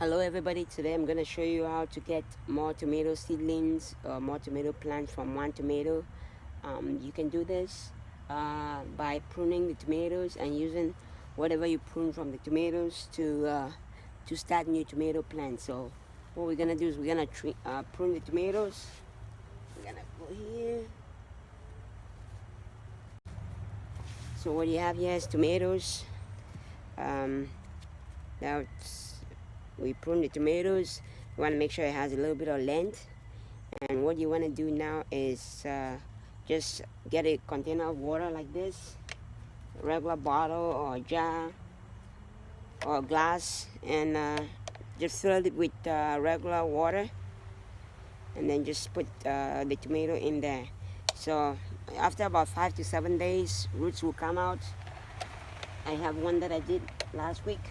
Hello everybody, today I'm going to show you how to get more tomato seedlings or more tomato plants from one tomato. You can do this by pruning the tomatoes and using whatever you prune from the tomatoes to start new tomato plants. So what we're going to do is we're going to prune the tomatoes. We're going to go here. So what you have here is tomatoes. Now we prune the tomatoes. You want to make sure it has a little bit of length, and what you want to do now is just get a container of water like this, a regular bottle or jar or glass, and just fill it with regular water, and then just put the tomato in there. So after about 5 to 7 days, roots will come out. I have one that I did last week.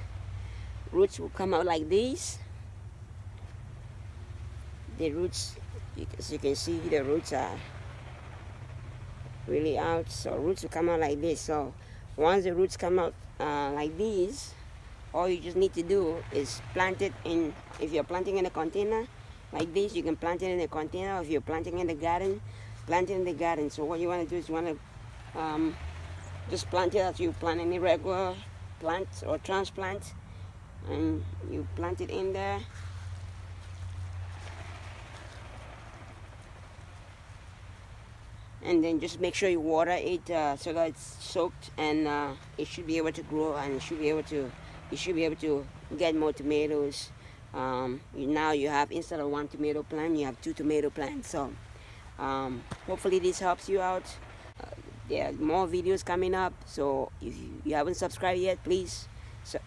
Roots will come out like these. The roots, as you can see, the roots are really out. So roots will come out like this. So once the roots come out like these, all you just need to do is plant it in. If you're planting in a container like this, you can plant it in a container. Or if you're planting in the garden, plant it in the garden. So what you want to do is you want to just plant it as you plant any regular plant or transplant, and you plant it in there. And then just make sure you water it so that it's soaked, and it should be able to grow, and you should be able to get more tomatoes. Now you have, instead of one tomato plant, you have 2 tomato plants. So hopefully this helps you out. There are more videos coming up, so if you haven't subscribed yet, please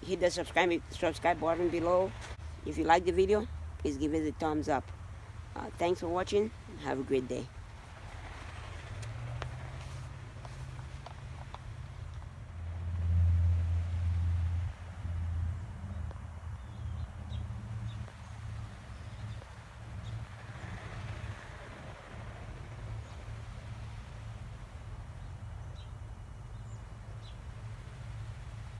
hit the subscribe button below. If you like the video, please give it a thumbs up. Thanks for watching. Have a great day.